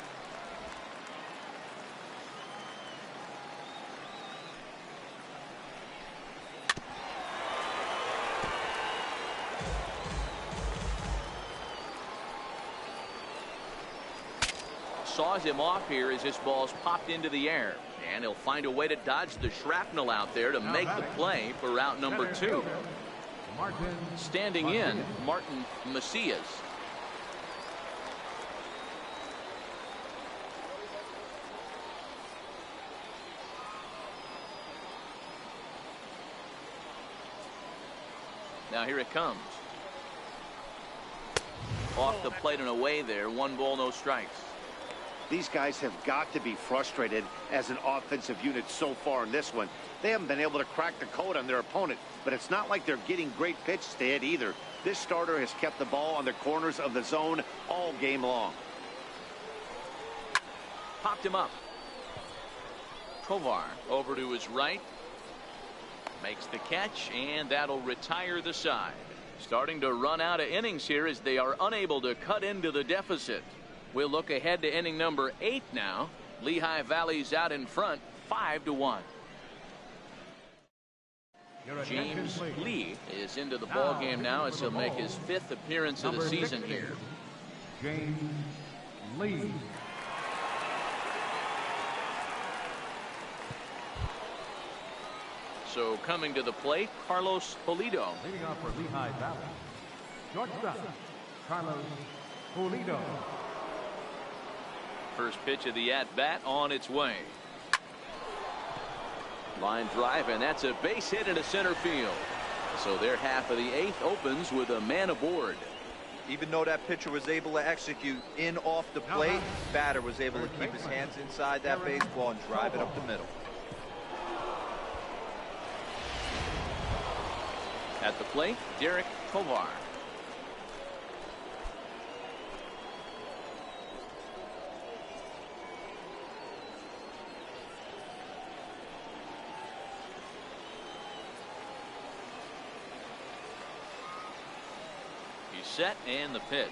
Saws him off here as this ball's popped into the air. And he'll find a way to dodge the shrapnel out there to make the play for route number 2. Standing in, Martin Macias. Now here it comes. Off the plate and away there. 1 ball, no strikes. These guys have got to be frustrated as an offensive unit so far in this one. They haven't been able to crack the code on their opponent, but it's not like they're getting great pitches to hit either. This starter has kept the ball on the corners of the zone all game long. Popped him up. Tovar over to his right. Makes the catch, and that'll retire the side. Starting to run out of innings here as they are unable to cut into the deficit. We'll look ahead to inning number 8 now. Lehigh Valley's out in front, 5-1. James Lee is into the ball game now as he'll make his 5th appearance of the season here. James Lee. So coming to the plate, Carlos Pulido. Leading off for Lehigh Valley, shortstop, Carlos Pulido. First pitch of the at-bat on its way. Line drive, and that's a base hit into center field. So their half of the 8th opens with a man aboard. Even though that pitcher was able to execute in off the plate, batter was able to keep his hands inside that baseball and drive it up the middle. At the plate, Derek Tovar. He's set, and the pitch.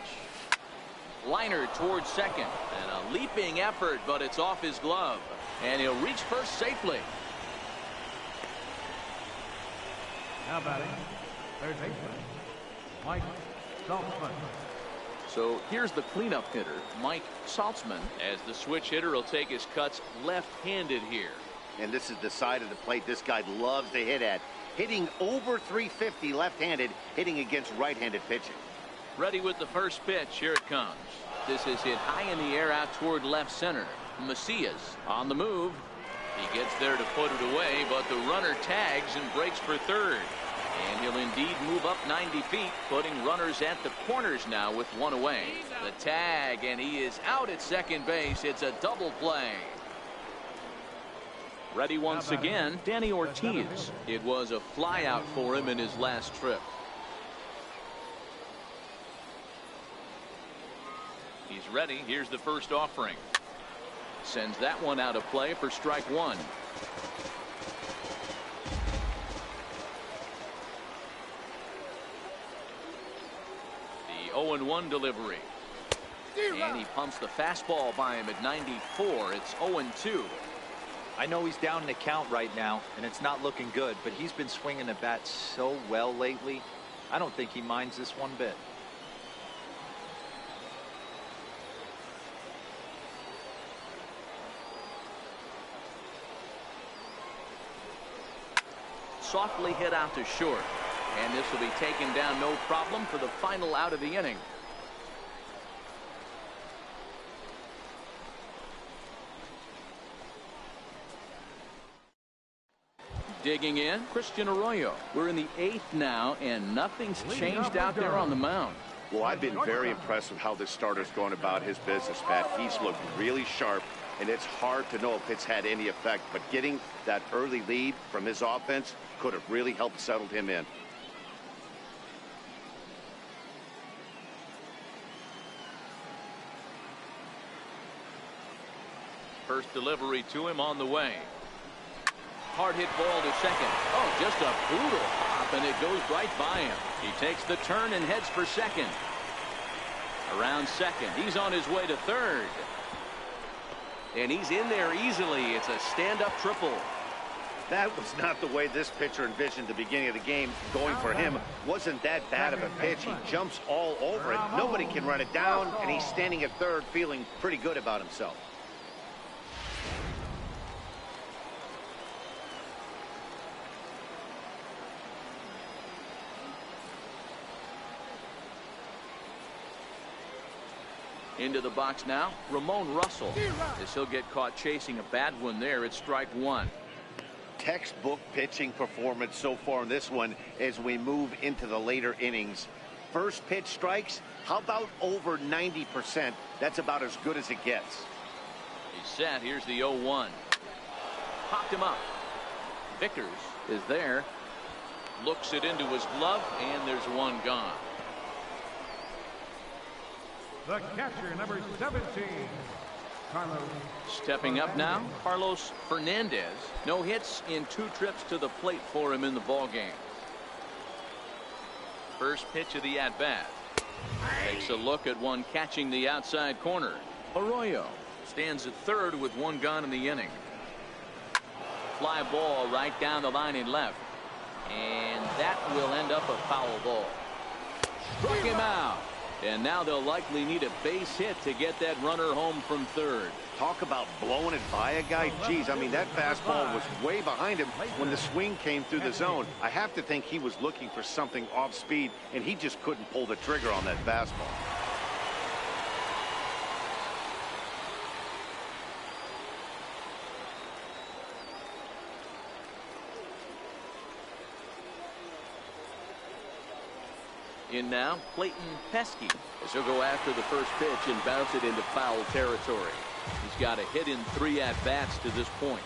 Liner towards second, and a leaping effort, but it's off his glove, and he'll reach first safely. Now batting, third baseman, Mike Saltzman. So here's the cleanup hitter, Mike Saltzman, as the switch hitter will take his cuts left-handed here. And this is the side of the plate this guy loves to hit at. Hitting over 350 left-handed, hitting against right-handed pitching. Ready with the first pitch. Here it comes. This is hit high in the air out toward left center. Macias on the move. He gets there to put it away, but the runner tags and breaks for third. And he'll indeed move up 90 feet, putting runners at the corners now with one away. The tag, and he is out at second base. It's a double play. Ready once again, Danny Ortiz. It was a fly out for him in his last trip. He's ready. Here's the first offering. Sends that one out of play for strike one. The 0-1 delivery. And he pumps the fastball by him at 94. It's 0-2. I know he's down in the count right now, and it's not looking good, but he's been swinging the bat so well lately. I don't think he minds this one bit. Softly hit out to short, and this will be taken down no problem for the final out of the inning. Digging in, Christian Arroyo. We're in the 8th now, and nothing's changed out there on the mound. Well, I've been very impressed with how this starter's going about his business, Pat. He's looked really sharp, and it's hard to know if it's had any effect, but getting that early lead from his offense could have really helped settle him in. First delivery to him on the way. Hard hit ball to second. Oh, just a brutal hop, and it goes right by him. He takes the turn and heads for second. Around second, he's on his way to third. And he's in there easily. It's a stand-up triple. That was not the way this pitcher envisioned the beginning of the game. Going for him wasn't that bad of a pitch. He jumps all over it. Nobody can run it down, and he's standing at third feeling pretty good about himself. Into the box now, Ramon Russell. As he'll get caught chasing a bad one there, it's strike one. Textbook pitching performance so far in this one as we move into the later innings. First pitch strikes, how about over 90%? That's about as good as it gets. He's set. Here's the 0-1. Popped him up. Vickers is there. Looks it into his glove, and there's one gone. The catcher, number 17, Carlos. Stepping up now, Carlos Fernandez. No hits in 2 trips to the plate for him in the ballgame. First pitch of the at-bat. Takes a look at one catching the outside corner. Arroyo stands at third with one gone in the inning. Fly ball right down the line in left. And that will end up a foul ball. Struck him out. And now they'll likely need a base hit to get that runner home from third. Talk about blowing it by a guy. Geez, I mean, that fastball was way behind him when the swing came through the zone. I have to think he was looking for something off speed, and he just couldn't pull the trigger on that fastball. In now, Clayton Pesky, as he'll go after the first pitch and bounce it into foul territory. He's got a hit in 3 at-bats to this point.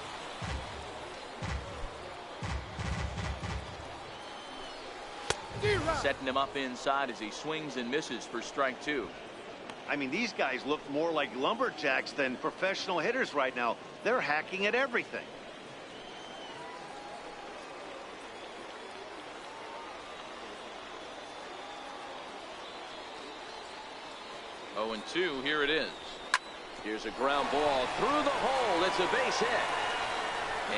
Setting him up inside as he swings and misses for strike 2. I mean, these guys look more like lumberjacks than professional hitters right now. They're hacking at everything. 0-2, here it is. Here's a ground ball through the hole. It's a base hit.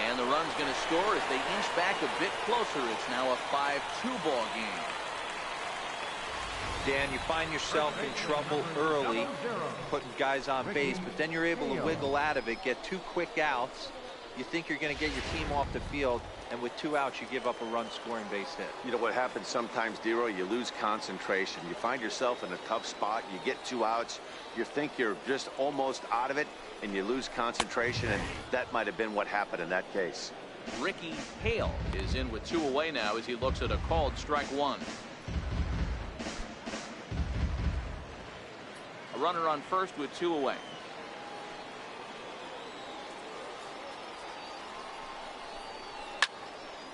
And the run's going to score as they inch back a bit closer. It's now a 5-2 ball game. Dan, you find yourself in trouble early putting guys on base, but then you're able to wiggle out of it, get 2 quick outs. You think you're going to get your team off the field, and with 2 outs, you give up a run-scoring base hit. You know what happens sometimes, Dero? You lose concentration. You find yourself in a tough spot. You get 2 outs. You think you're just almost out of it, and you lose concentration, and that might have been what happened in that case. Ricky Hale is in with 2 away now as he looks at a called strike 1. A runner on first with 2 away.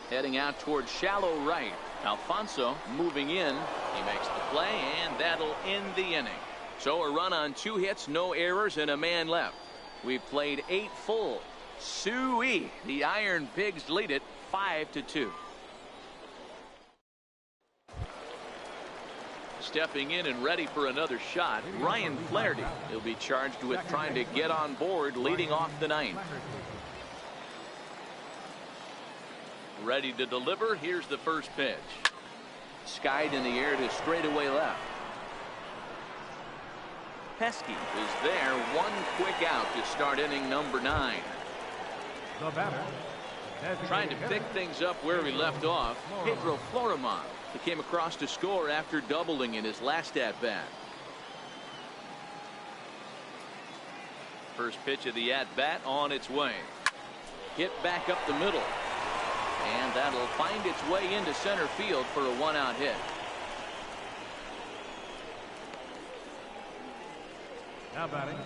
Heading out towards shallow right. Alfonso moving in. He makes the play, and that'll end the inning. So a run on 2 hits, no errors, and a man left. We've played 8 full. Suey, the Iron Pigs lead it 5-2. Stepping in and ready for another shot, Ryan Flaherty. He'll be charged with trying to get on board leading off the 9th. Ready to deliver. Here's the first pitch. Skied in the air to straightaway left. Pesky is there. 1 quick out to start inning number 9. The batter, Trying to pick things up where he left off, Pedro Florimon. He came across to score after doubling in his last at-bat. First pitch of the at-bat on its way. Hit back up the middle. And that'll find its way into center field for a 1-out hit. now batting,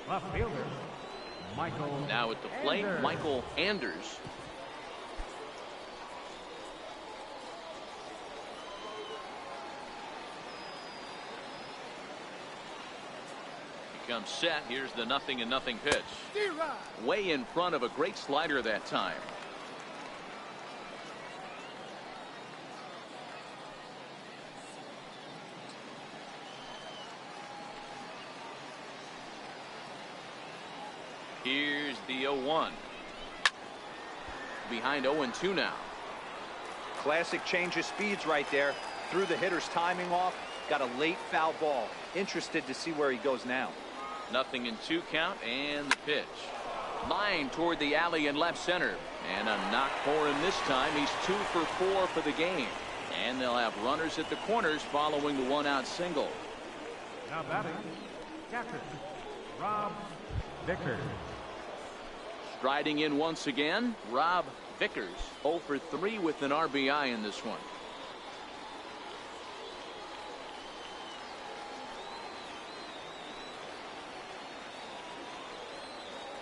left fielder, Michael. Now at the plate, Anders. Michael Anders. Comes set. Here's the 0-0 pitch. Way in front of a great slider that time. Here's the 0-1. Behind 0-2 now. Classic change of speeds right there. Threw the hitter's timing off. Got a late foul ball. Interested to see where he goes now. 0-2 count, and the pitch. Line toward the alley in left center. And a knock for him this time. He's 2 for 4 for the game. And they'll have runners at the corners following the 1-out single. Now batting, captain, Rob Vickers. Striding in once again, Rob Vickers. 0 for 3 with an RBI in this one.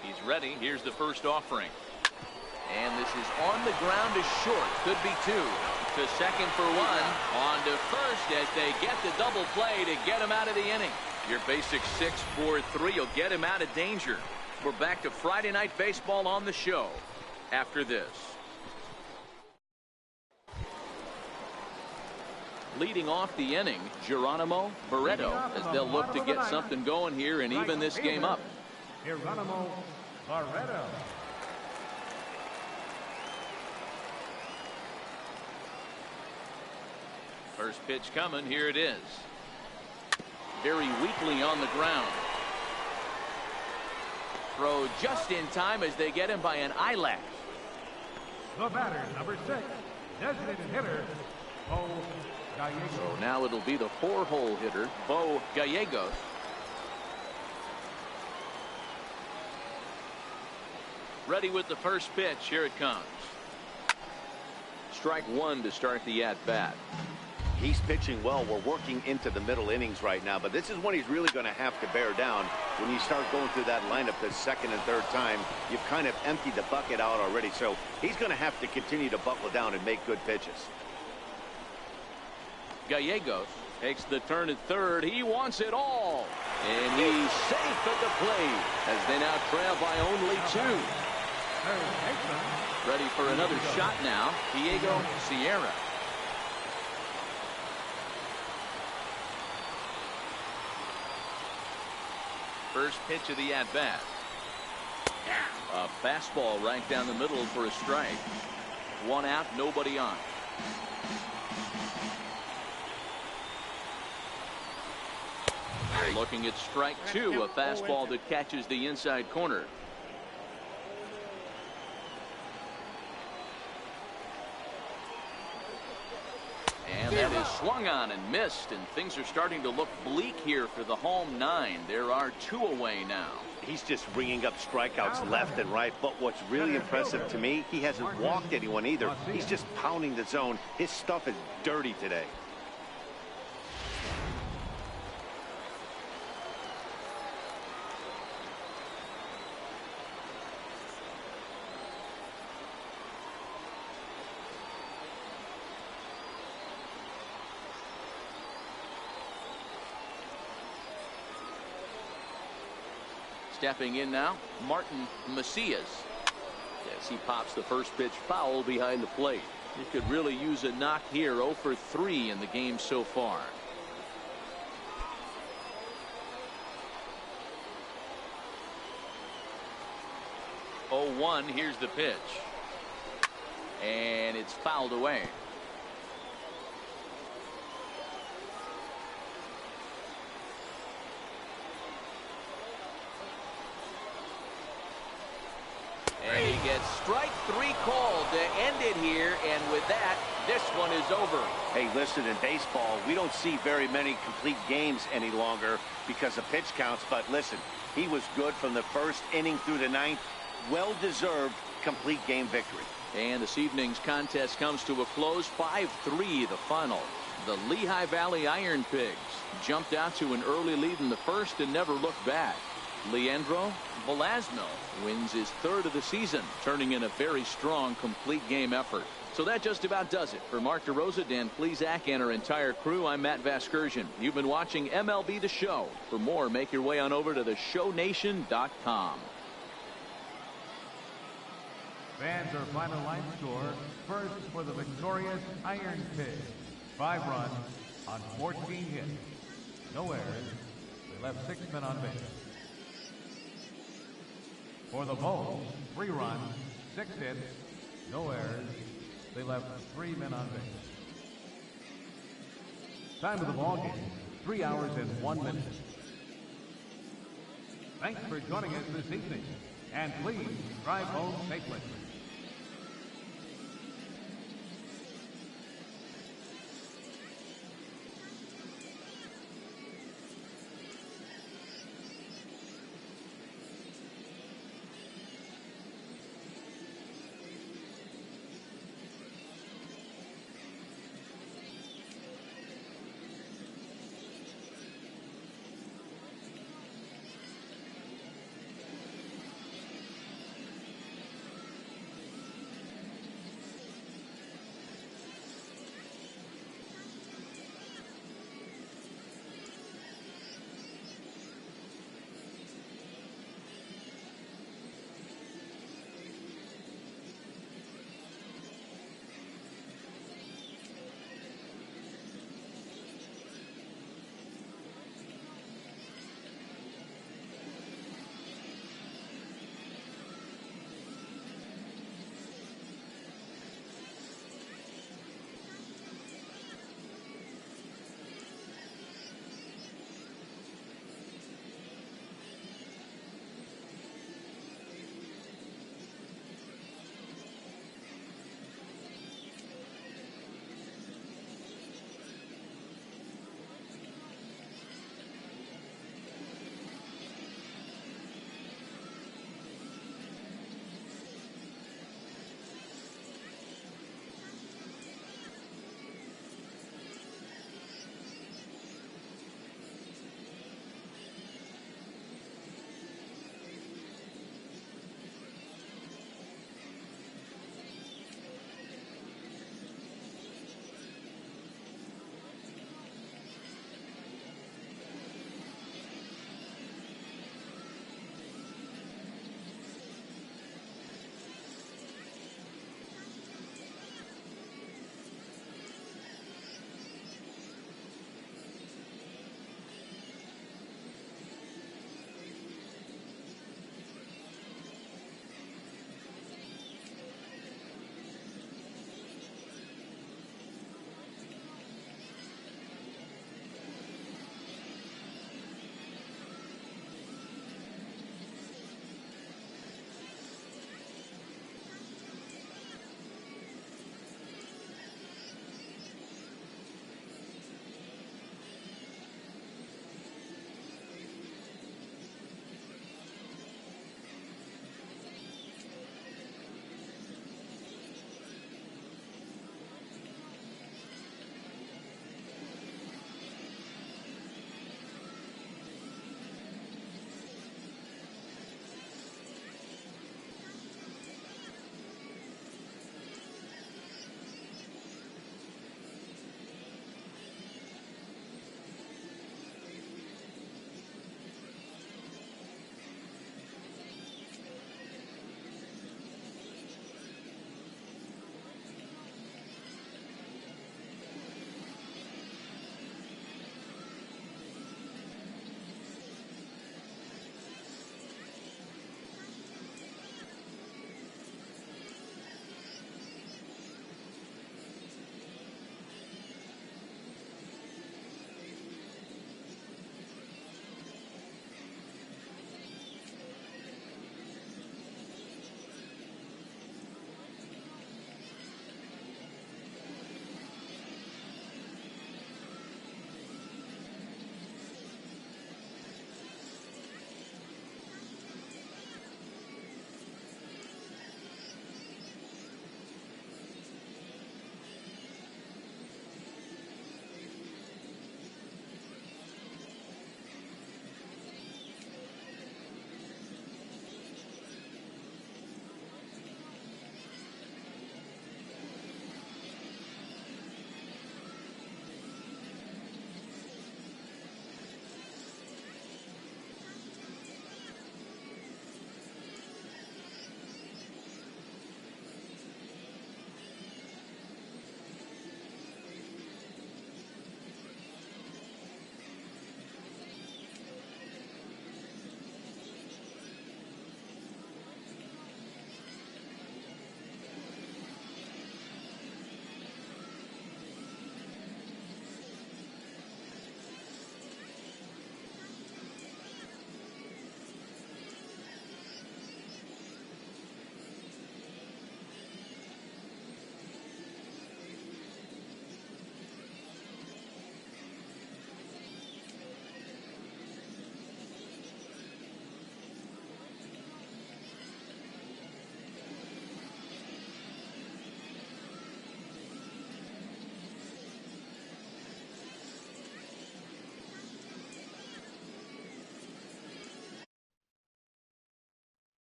He's ready. Here's the first offering. And this is on the ground to short. Could be 2. To second for 1. On to first as they get the double play to get him out of the inning. Your basic 6-4-3 will get him out of danger. We're back to Friday Night Baseball on the show after this. Leading off the inning, Geronimo Barreto, as they'll look to get something going here and even this game up. Geronimo Barreto. First pitch coming. Here it is. Very weakly on the ground. Throw just in time as they get him by an eyelash. The batter, number 6, designated hitter, Bo Gallegos. So now it'll be the 4-hole hitter, Bo Gallegos. Ready with the first pitch. Here it comes. Strike 1 to start the at-bat. He's pitching well. We're working into the middle innings right now, but this is when he's really going to have to bear down. When you start going through that lineup the second and third time, you've kind of emptied the bucket out already. So he's going to have to continue to buckle down and make good pitches. Gallegos takes the turn at third. He wants it all. And he's safe at the plate as they now trail by only 2. Ready for another shot now, Diego Sierra. First pitch of the at-bat. A fastball right down the middle for a strike. 1 out, nobody on. Looking at strike 2, a fastball that catches the inside corner. And that is swung on and missed, and things are starting to look bleak here for the home 9. There are 2 away now. He's just ringing up strikeouts left and right, but what's really impressive to me, he hasn't walked anyone either. He's just pounding the zone. His stuff is dirty today. Stepping in now, Martin Macias. As he pops the first pitch foul behind the plate. He could really use a knock here. 0 for 3 in the game so far. Oh, 1, here's the pitch. And it's fouled away. And he gets strike 3 called to end it here, and with that, this one is over. Hey, listen, in baseball, we don't see very many complete games any longer because of pitch counts, but listen, he was good from the first inning through the 9th. Well-deserved complete game victory. And this evening's contest comes to a close. 5-3 the final. The Lehigh Valley Iron Pigs jumped out to an early lead in the first and never looked back. Leandro Velasno wins his 3rd of the season, turning in a very strong complete game effort. So that just about does it. For Mark DeRosa, Dan Plesac, and our entire crew, I'm Matt Vasgersian. You've been watching MLB The Show. For more, make your way on over to theshownation.com. Fans, our final line score. First for the victorious Iron Pigs. 5 runs on 14 hits. No errors. They left 6 men on base. For the Bulls, 3 runs, 6 hits, no errors. They left 3 men on base. Time of the ball game, 3 hours and 1 minute. Thanks for joining us this evening, and please drive home safely.